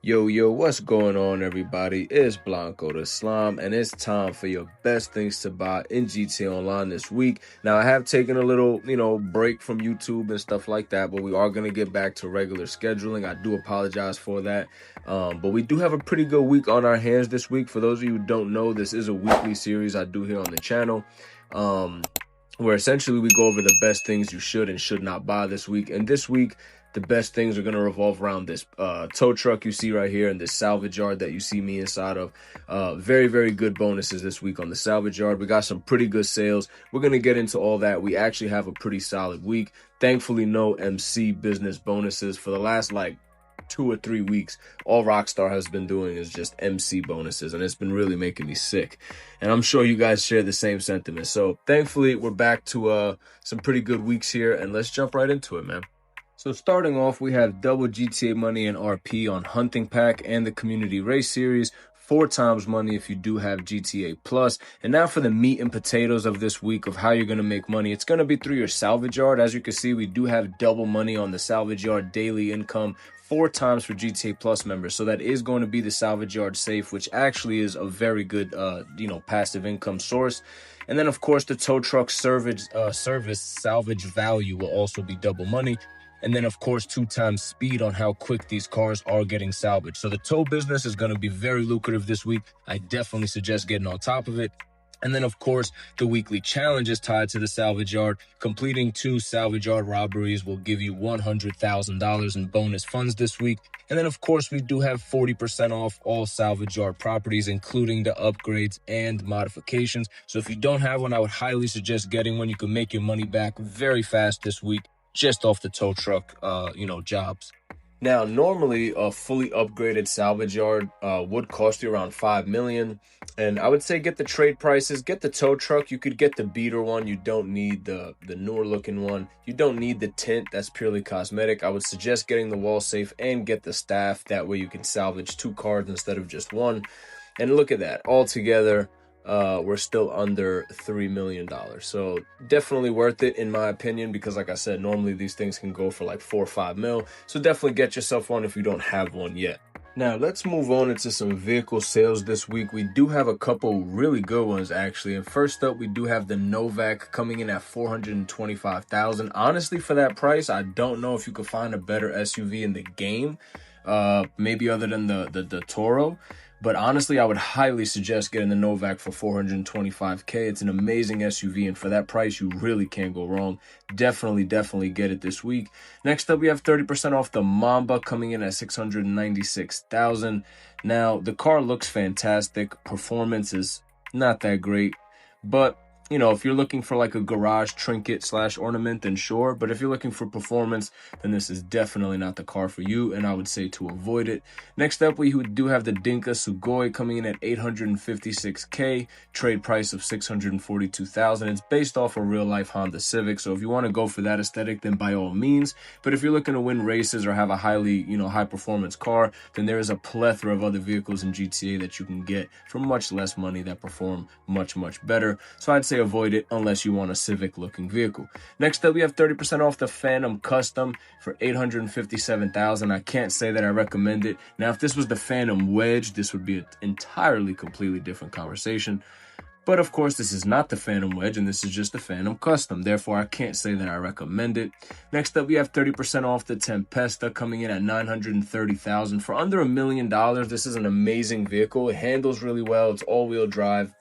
Yo, what's going on, everybody? It's Blanco the Slime, and it's time for your best things to buy in GTA Online this week. Now, I have taken a little, break from YouTube and stuff like that, but we are going to get back to regular scheduling. I do apologize for that, but we do have a pretty good week on our hands this week. For those of you who don't know, this is a weekly series I do here on the channel, where essentially we go over the best things you should and should not buy this week. And this week, the best things are going to revolve around this tow truck you see right here and this salvage yard that you see me inside of. Very, very good bonuses this week on the salvage yard. We got some pretty good sales. We're going to get into all that. We actually have a pretty solid week. Thankfully, no MC business bonuses for the last 2 or 3 weeks. All Rockstar has been doing is just MC bonuses, and it's been really making me sick. And I'm sure you guys share the same sentiment. So thankfully, we're back to some pretty good weeks here, and let's jump right into it, man. So starting off, we have double GTA money and RP on Hunting Pack and the Community Race Series. 4 times money if you do have GTA Plus. And now for the meat and potatoes of this week of how you're going to make money. It's going to be through your salvage yard. As you can see, we do have double money on the salvage yard daily income. 4 times for GTA Plus members. So that is going to be the salvage yard safe, which actually is a very good, passive income source. And then, of course, the tow truck service salvage value will also be double money. And then, of course, 2 times speed on how quick these cars are getting salvaged. So the tow business is going to be very lucrative this week. I definitely suggest getting on top of it. And then, of course, the weekly challenge is tied to the salvage yard. Completing 2 salvage yard robberies will give you $100,000 in bonus funds this week. And then, of course, we do have 40% off all salvage yard properties, including the upgrades and modifications. So if you don't have one, I would highly suggest getting one. You can make your money back very fast this week, just off the tow truck, jobs. Now, normally a fully upgraded salvage yard would cost you around $5 million. And I would say get the trade prices, get the tow truck. You could get the beater one. You don't need the newer looking one. You don't need the tint. That's purely cosmetic. I would suggest getting the wall safe and get the staff. That way you can salvage 2 cars instead of just 1. And look at that. Altogether, we're still under $3 million. So definitely worth it in my opinion, because like I said, normally these things can go for like 4 or 5 mil. So definitely get yourself one if you don't have one yet. Now let's move on into some vehicle sales this week. We do have a couple really good ones actually. And first up, we do have the Novak coming in at $425,000. Honestly, for that price, I don't know if you could find a better SUV in the game. Maybe other than the Toro. But honestly, I would highly suggest getting the Novak for $425K. It's an amazing SUV, and for that price, you really can't go wrong. Definitely get it this week. Next up, we have 30% off the Mamba coming in at $696,000. Now, the car looks fantastic. Performance is not that great, but if you're looking for like a garage trinket / ornament, then sure. But if you're looking for performance, then this is definitely not the car for you, and I would say to avoid it. Next up, we do have the Dinka Sugoi coming in at $856K, trade price of $642,000. It's based off a real-life Honda Civic, so if you want to go for that aesthetic, then by all means. But if you're looking to win races or have a highly, high-performance car, then there is a plethora of other vehicles in GTA that you can get for much less money that perform much better. So I'd say avoid it unless you want a Civic looking vehicle. Next up, we have 30% off the Phantom Custom for $857,000. I can't say that I recommend it. Now, if this was the Phantom Wedge, this would be an entirely completely different conversation. But of course, this is not the Phantom Wedge, and this is just the Phantom Custom. Therefore, I can't say that I recommend it. Next up, we have 30% off the Tempesta coming in at $930,000 for under $1 million. This is an amazing vehicle. It handles really well. It's all-wheel drive.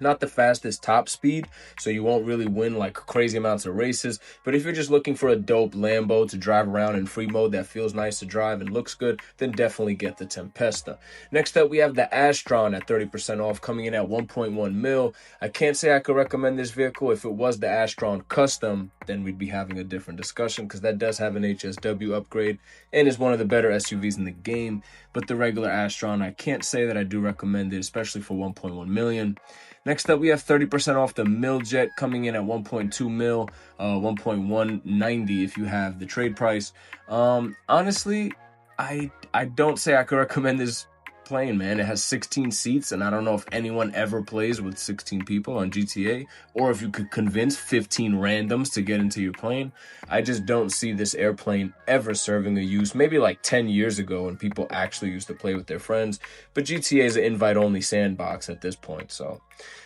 Not the fastest top speed, so you won't really win like crazy amounts of races. But if you're just looking for a dope Lambo to drive around in free mode that feels nice to drive and looks good, then definitely get the Tempesta. Next up, we have the Astron at 30% off, coming in at 1.1 mil. I can't say I could recommend this vehicle. If it was the Astron Custom, then we'd be having a different discussion, because that does have an HSW upgrade and is one of the better SUVs in the game. But the regular Astron, I can't say that I do recommend it, especially for 1.1 million. Next up, we have 30% off the Miljet coming in at 1.2 mil, 1.190 if you have the trade price. Honestly, I don't say I could recommend this airplane, man. It has 16 seats, and I don't know if anyone ever plays with 16 people on GTA, or if you could convince 15 randoms to get into your plane. I just don't see this airplane ever serving a use. Maybe like 10 years ago when people actually used to play with their friends, but GTA is an invite-only sandbox at this point, so.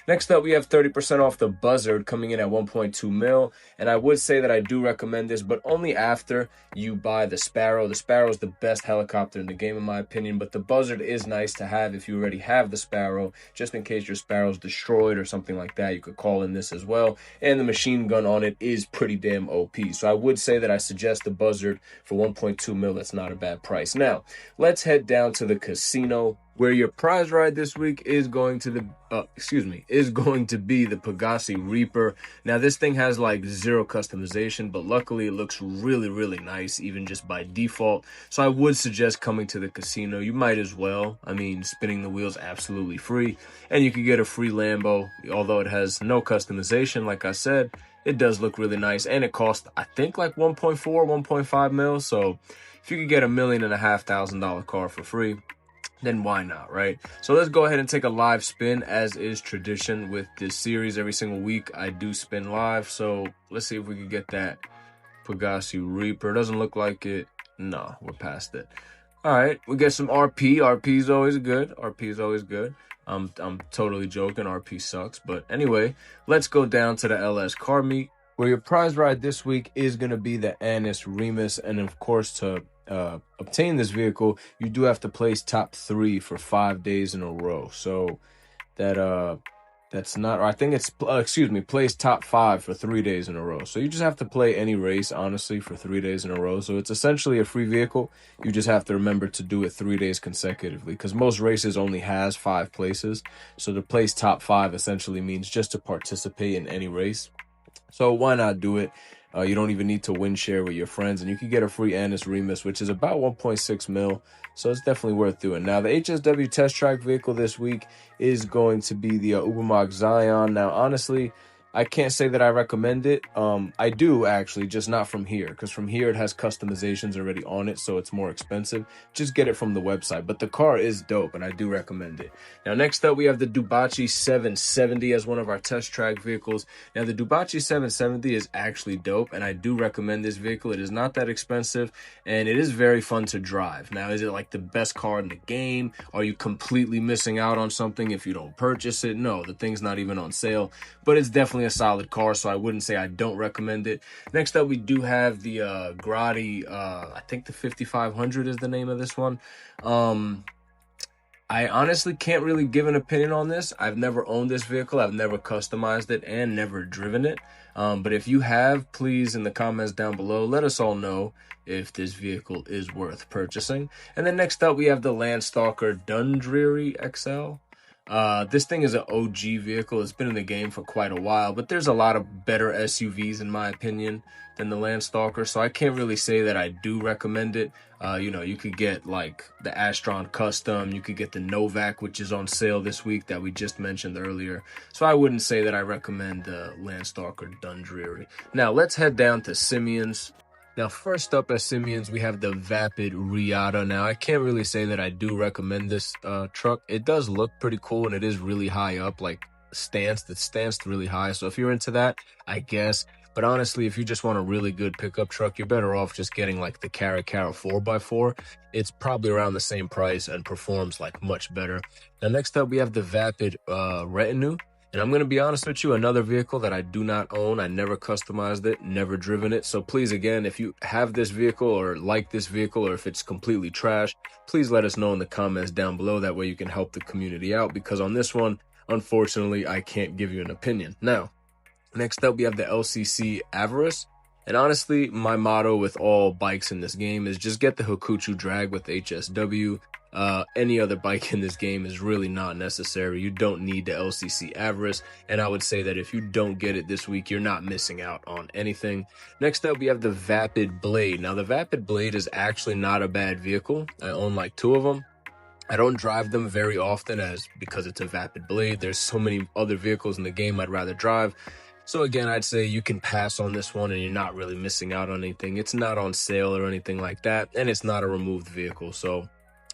Next up, we have 30% off the Buzzard coming in at 1.2 mil, and I would say that I do recommend this, but only after you buy the Sparrow. The Sparrow is the best helicopter in the game, in my opinion, but the Buzzard is nice to have if you already have the Sparrow, just in case your Sparrow's destroyed or something like that. You could call in this as well, and the machine gun on it is pretty damn OP. So I would say that I suggest the Buzzard for 1.2 mil. That's not a bad price. Now, let's head down to the casino, where your prize ride this week is going to be the Pegassi Reaper. Now, this thing has like zero customization, but luckily it looks really, really nice, even just by default. So I would suggest coming to the casino. You might as well. I mean, spinning the wheel's absolutely free, and you can get a free Lambo, although it has no customization. Like I said, it does look really nice, and it costs, I think, like 1.4, 1.5 mil. So if you could get $1.5 million car for free, then why not, right? So let's go ahead and take a live spin, as is tradition with this series. Every single week I do spin live, so let's see if we can get that Pegassi Reaper. Doesn't look like it. No, we're past it. All right, we get some RP. RP is always good. RP is always good. I'm totally joking. RP sucks, but anyway, let's go down to the LS car meet, where your prize ride this week is going to be the Anis Remus, and of course, to obtain this vehicle, you do have to place top 3 for 5 days in a row. So that's not, or I think it's place top 5 for 3 days in a row. So you just have to play any race, honestly, for 3 days in a row. So it's essentially a free vehicle. You just have to remember to do it 3 days consecutively, because most races only has 5 places. So to place top 5 essentially means just to participate in any race. So why not do it? You don't even need to win share with your friends, and you can get a free Anis Remus, which is about 1.6 mil. So it's definitely worth doing. Now, the HSW test track vehicle this week is going to be the Ubermax Zion. Now, honestly, I can't say that I recommend it. I do, actually, just not from here, because from here it has customizations already on it, so it's more expensive. Just get it from the website. But the car is dope, and I do recommend it. Now, next up, we have the Dubachi 770 as one of our test track vehicles. Now, the Dubachi 770 is actually dope, and I do recommend this vehicle. It is not that expensive, and it is very fun to drive. Now, is it like the best car in the game? Are you completely missing out on something if you don't purchase it? No, the thing's not even on sale, but it's definitely a solid car, so I wouldn't say I don't recommend it. Next up, we do have the Grotti, I think the 5500 is the name of this one. I honestly can't really give an opinion on this. I've never owned this vehicle. I've never customized it and never driven it. But if you have, please, in the comments down below, let us all know if this vehicle is worth purchasing. And then next up, we have the Landstalker Dundreary XL. This thing is an OG vehicle. It's been in the game for quite a while, but there's a lot of better SUVs, in my opinion, than the Landstalker, so I can't really say that I do recommend it. You know, you could get like the Astron Custom, you could get the Novak, which is on sale this week that we just mentioned earlier. So I wouldn't say that I recommend the Landstalker Dundreary. Now let's head down to Simeon's. Now, first up at Simeon's, we have the Vapid Riata. Now, I can't really say that I do recommend this truck. It does look pretty cool, and it is really high up, like stanced. It's stanced really high. So if you're into that, I guess. But honestly, if you just want a really good pickup truck, you're better off just getting like the Cara 4x4. It's probably around the same price and performs like much better. Now, next up, we have the Vapid Retinue. And I'm going to be honest with you, another vehicle that I do not own. I never customized it, never driven it. So please, again, if you have this vehicle or like this vehicle, or if it's completely trash, please let us know in the comments down below. That way you can help the community out, because on this one, unfortunately, I can't give you an opinion. Now, next up, we have the LCC Avarice. And honestly, my motto with all bikes in this game is just get the Hakuchu Drag with HSW. Any other bike in this game is really not necessary. You don't need the LCC Avarice, and I would say that if you don't get it this week, you're not missing out on anything. Next up, we have the Vapid Blade. Now, the Vapid Blade is actually not a bad vehicle. I own like 2 of them. I don't drive them very often because it's a Vapid Blade. There's so many other vehicles in the game I'd rather drive. So again, I'd say you can pass on this one and you're not really missing out on anything. It's not on sale or anything like that, and it's not a removed vehicle, so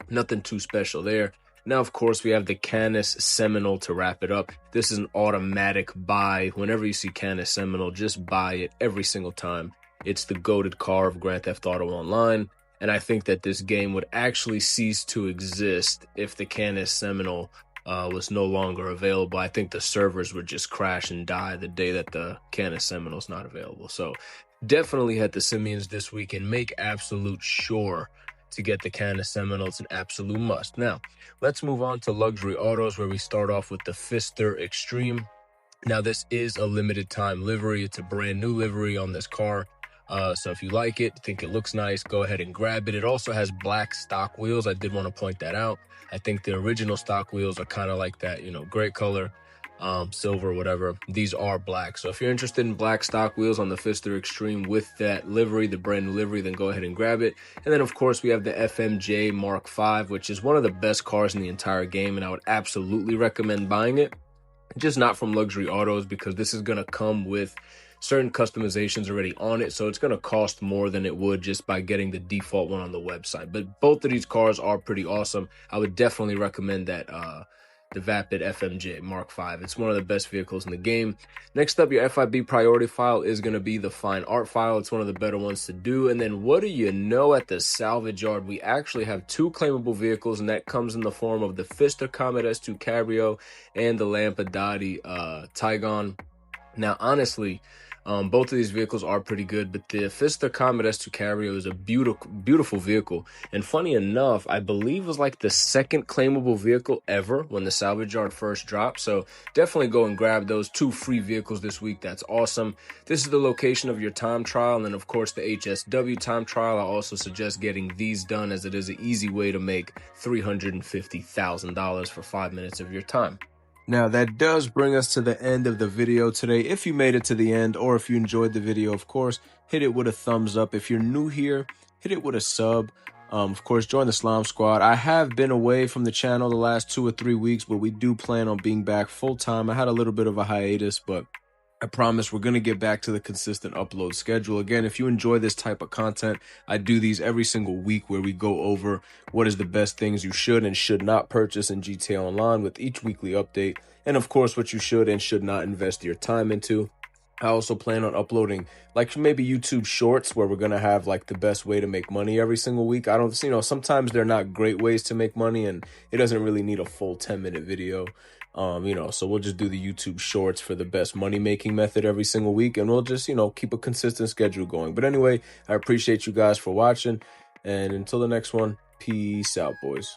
nothing too special there. Now, of course, we have the Canis Seminole to wrap it up. This is an automatic buy. Whenever you see Canis Seminole, just buy it every single time. It's the goated car of Grand Theft Auto Online, and I think that this game would actually cease to exist if the Canis Seminole was no longer available. I think the servers would just crash and die the day that the Canis Seminole is not available. So definitely head to Simeon's this week and make absolute sure to get the Canis Seminole. It's an absolute must. Now, let's move on to luxury autos, where we start off with the Pfister Extreme. Now, this is a limited time livery. It's a brand new livery on this car. So if you like it, think it looks nice, go ahead and grab it. It also has black stock wheels. I did want to point that out. I think the original stock wheels are kind of like that, gray color, silver, whatever. These are black. So if you're interested in black stock wheels on the Pfister Extreme with that livery, the brand new livery, then go ahead and grab it. And then, of course, we have the FMJ Mark V, which is one of the best cars in the entire game, and I would absolutely recommend buying it. Just not from luxury autos, because this is going to come with certain customizations already on it, so it's going to cost more than it would just by getting the default one on the website. But both of these cars are pretty awesome. I would definitely recommend that the Vapid FMJ Mark V. It's one of the best vehicles in the game. Next up, your FIB priority file is going to be the Fine Art file. It's one of the better ones to do. And then what do you know, at the salvage yard, we actually have two claimable vehicles, and that comes in the form of the Pfister Comet S2 Cabrio and the Lampadati Taygon. Now, honestly, both of these vehicles are pretty good, but the Pfister Comet S2 Cabrio is a beautiful vehicle. And funny enough, I believe it was like the second claimable vehicle ever when the salvage yard first dropped. So definitely go and grab those two free vehicles this week. That's awesome. This is the location of your time trial. And then, of course, the HSW time trial. I also suggest getting these done, as it is an easy way to make $350,000 for 5 minutes of your time. Now, that does bring us to the end of the video today. If you made it to the end, or if you enjoyed the video, of course, hit it with a thumbs up. If you're new here, hit it with a sub. Of course, join the Slime Squad. I have been away from the channel the last 2 or 3 weeks, but we do plan on being back full time. I had a little bit of a hiatus, but I promise we're going to get back to the consistent upload schedule. Again, if you enjoy this type of content, I do these every single week, where we go over what is the best things you should and should not purchase in GTA Online with each weekly update. And of course, what you should and should not invest your time into. I also plan on uploading like maybe YouTube shorts, where we're going to have like the best way to make money every single week. I don't, sometimes they're not great ways to make money, and it doesn't really need a full 10-minute video. So we'll just do the YouTube shorts for the best money-making method every single week, and we'll just, keep a consistent schedule going. But anyway, I appreciate you guys for watching, and until the next one, peace out, boys.